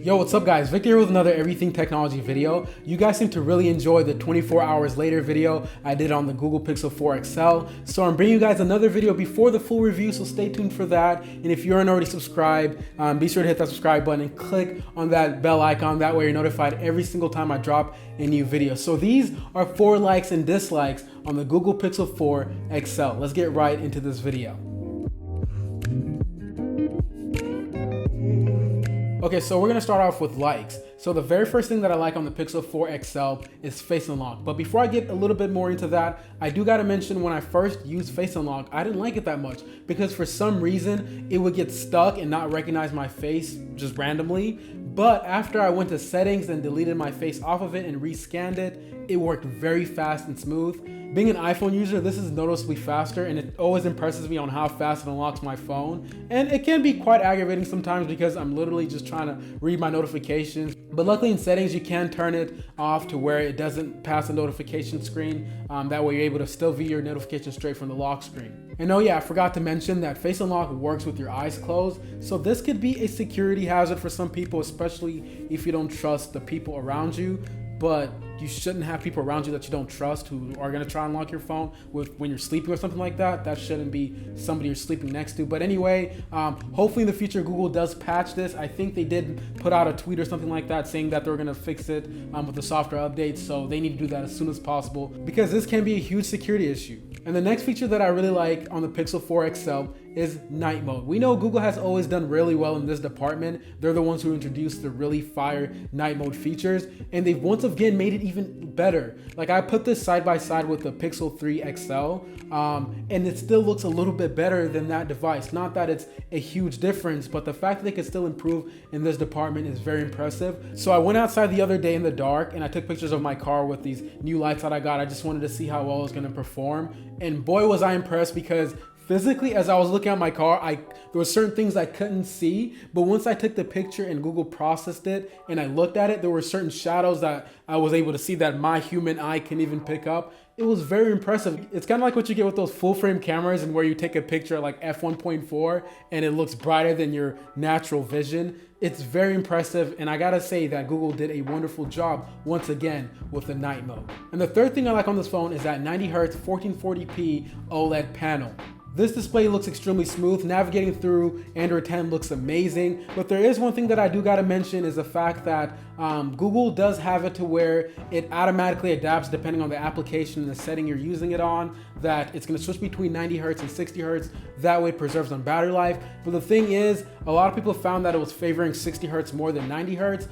Yo, what's up guys? Victor here with another Everything Technology video. You guys seem to really enjoy the 24 hours later video I did on the Google Pixel 4 XL. So I'm bringing you guys another video before the full review, so stay tuned for that. And if you aren't already subscribed, be sure to hit that subscribe button and click on that bell icon. That way you're notified every single time I drop a new video. So these are 4 likes and dislikes on the Google Pixel 4 XL. Let's get right into this video. Okay, so we're gonna start off with likes. So the very first thing that I like on the Pixel 4 XL is Face Unlock. But before I get a little bit more into that, I do gotta mention when I first used Face Unlock, I didn't like it that much because for some reason it would get stuck and not recognize my face just randomly. But after I went to settings and deleted my face off of it and rescanned it, it worked very fast and smooth. Being an iPhone user, this is noticeably faster, and it always impresses me on how fast it unlocks my phone. And it can be quite aggravating sometimes because I'm literally just trying to read my notifications. But luckily in settings, you can turn it off to where it doesn't pass the notification screen. That way you're able to still view your notifications straight from the lock screen. And oh yeah, I forgot to mention that Face Unlock works with your eyes closed. So this could be a security hazard for some people, especially if you don't trust the people around you. But you shouldn't have people around you that you don't trust who are gonna try and lock your phone when you're sleeping or something like that. That shouldn't be somebody you're sleeping next to. But anyway, hopefully in the future Google does patch this. I think they did put out a tweet or something like that saying that they're gonna fix it with the software updates. So they need to do that as soon as possible because this can be a huge security issue. And the next feature that I really like on the Pixel 4 XL is night mode. We know Google has always done really well in this department. They're the ones who introduced the really fire night mode features, and they've once again made it even better. Like I put this side by side with the Pixel 3 XL, and it still looks a little bit better than that device. Not that it's a huge difference, but the fact that they can still improve in this department is very impressive. So I went outside the other day in the dark and I took pictures of my car with these new lights that I got. I just wanted to see how well it was gonna perform. And boy, was I impressed because physically, as I was looking at my car, there were certain things I couldn't see, but once I took the picture and Google processed it and I looked at it, there were certain shadows that I was able to see that my human eye can even pick up. It was very impressive. It's kind of like what you get with those full frame cameras and where you take a picture at like f1.4 and it looks brighter than your natural vision. It's very impressive, and I gotta say that Google did a wonderful job once again with the night mode. And the third thing I like on this phone is that 90Hz 1440p OLED panel. This display looks extremely smooth. Navigating through Android 10 looks amazing, but there is one thing that I do gotta mention is the fact that Google does have it to where it automatically adapts depending on the application and the setting you're using it on, that it's gonna switch between 90Hz and 60Hz. That way it preserves on battery life. But the thing is, a lot of people found that it was favoring 60Hz more than 90Hz.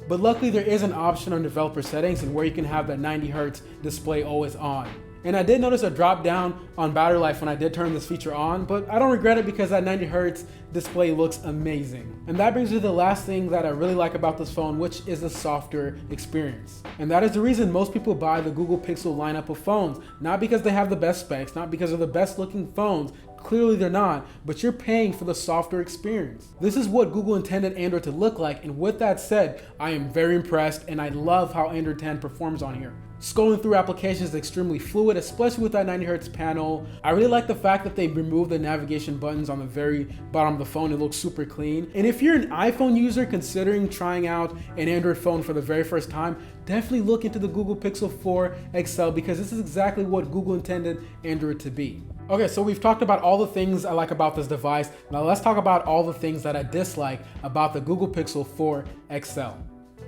But luckily there is an option on developer settings and where you can have that 90Hz display always on. And I did notice a drop down on battery life when I did turn this feature on, but I don't regret it because that 90Hz display looks amazing. And that brings me to the last thing that I really like about this phone, which is the software experience. And that is the reason most people buy the Google Pixel lineup of phones. Not because they have the best specs, not because they're the best looking phones. Clearly they're not, but you're paying for the software experience. This is what Google intended Android to look like, and with that said, I am very impressed and I love how Android 10 performs on here. Scrolling through applications is extremely fluid, especially with that 90Hz panel. I really like the fact that they removed the navigation buttons on the very bottom of the phone. It looks super clean. And if you're an iPhone user considering trying out an Android phone for the very first time, definitely look into the Google Pixel 4 XL because this is exactly what Google intended Android to be. Okay, so we've talked about all the things I like about this device. Now let's talk about all the things that I dislike about the Google Pixel 4 XL.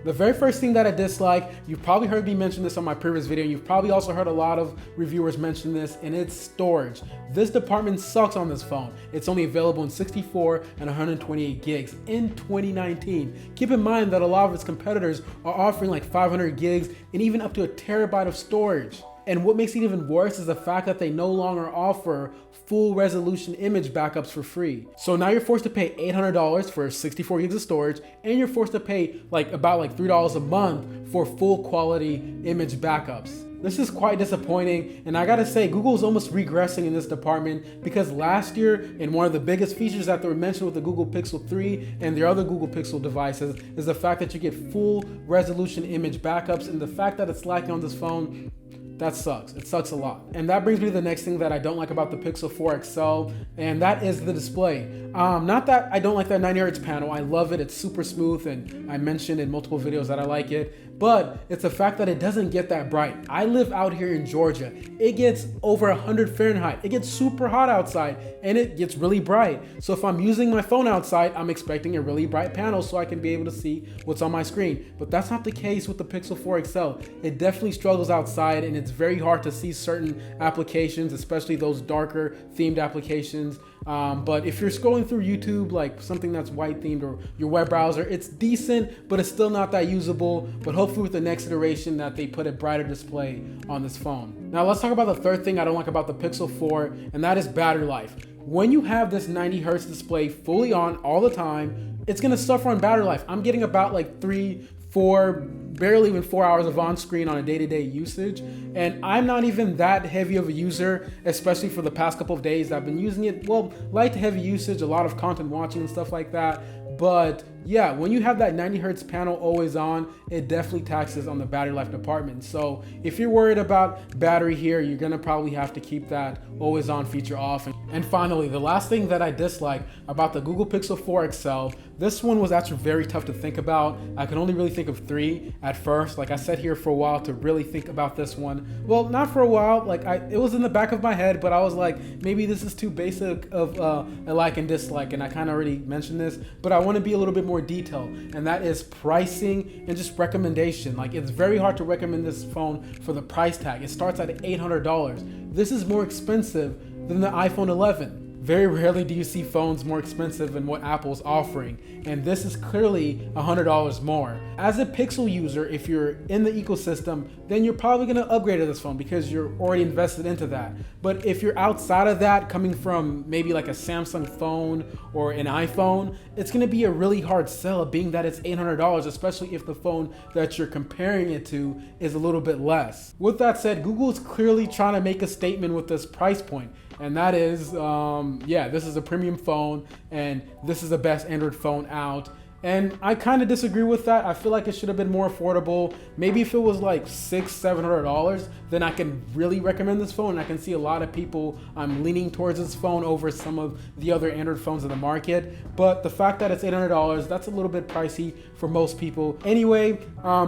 The very first thing that I dislike, you've probably heard me mention this on my previous video, and you've probably also heard a lot of reviewers mention this, and it's storage. This department sucks on this phone. It's only available in 64 and 128 gigs in 2019. Keep in mind that a lot of its competitors are offering like 500 gigs and even up to a terabyte of storage. And what makes it even worse is the fact that they no longer offer full resolution image backups for free. So now you're forced to pay $800 for 64 gigs of storage, and you're forced to pay about $3 a month for full quality image backups. This is quite disappointing, and I gotta say, Google is almost regressing in this department because last year, in one of the biggest features that were mentioned with the Google Pixel 3 and their other Google Pixel devices is the fact that you get full resolution image backups, and the fact that it's lacking on this phone that sucks. It sucks a lot. And that brings me to the next thing that I don't like about the Pixel 4 XL, and that is the display. Not that I don't like that 90Hz panel. I love it. It's super smooth, and I mentioned in multiple videos that I like it. But it's the fact that it doesn't get that bright. I live out here in Georgia. It gets over 100 Fahrenheit. It gets super hot outside, and it gets really bright. So if I'm using my phone outside, I'm expecting a really bright panel so I can be able to see what's on my screen. But that's not the case with the Pixel 4 XL. It definitely struggles outside, and it's very hard to see certain applications, especially those darker themed applications. But if you're scrolling through YouTube, like something that's white themed, or your web browser, it's decent, but it's still not that usable. But hopefully with the next iteration that they put a brighter display on this phone. Now let's talk about the third thing I don't like about the Pixel 4, and that is battery life. When you have this 90Hz display fully on all the time, it's gonna suffer on battery life. I'm getting about like 3-4, barely even 4 hours of on-screen on a day-to-day usage, and I'm not even that heavy of a user, especially for the past couple of days. I've been using it, well, light to heavy usage, a lot of content watching and stuff like that. But yeah, when you have that 90Hz panel always on, it definitely taxes on the battery life department. So if you're worried about battery here, you're gonna probably have to keep that always on feature off. And finally, the last thing that I dislike about the Google Pixel 4 XL, this one was actually very tough to think about. I could only really think of 3 at first. Like I sat here for a while to really think about this one. Well, not for a while, like it was in the back of my head, but I was like, maybe this is too basic of a like and dislike, and I kind of already mentioned this, but I want to be a little bit more detailed, and that is pricing and just recommendation. Like it's very hard to recommend this phone for the price tag. It starts at $800. This is more expensive than the iPhone 11. Very rarely do you see phones more expensive than what Apple's offering, and this is clearly $100 more. As a Pixel user, if you're in the ecosystem, then you're probably gonna upgrade to this phone because you're already invested into that. But if you're outside of that, coming from maybe like a Samsung phone or an iPhone, it's gonna be a really hard sell, being that it's $800, especially if the phone that you're comparing it to is a little bit less. With that said, Google is clearly trying to make a statement with this price point. And that is, yeah, this is a premium phone, and this is the best Android phone out. And I kind of disagree with that. I feel like it should have been more affordable. Maybe if it was like $600-700, then I can really recommend this phone. I can see a lot of people leaning towards this phone over some of the other Android phones in the market. But the fact that it's $800, that's a little bit pricey for most people. Anyway,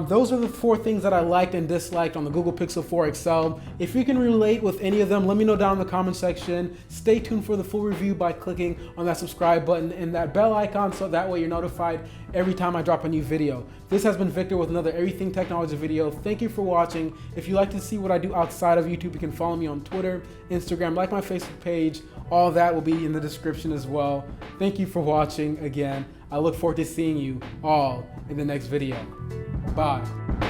those are the 4 things that I liked and disliked on the Google Pixel 4 XL. If you can relate with any of them, let me know down in the comment section. Stay tuned for the full review by clicking on that subscribe button and that bell icon, so that way you're notified every time I drop a new video. This has been Victor with another Everything Technology video. Thank you for watching. If you like to see what I do outside of YouTube, you can follow me on Twitter, Instagram, like my Facebook page. All that will be in the description as well. Thank you for watching again. I look forward to seeing you all in the next video. Bye.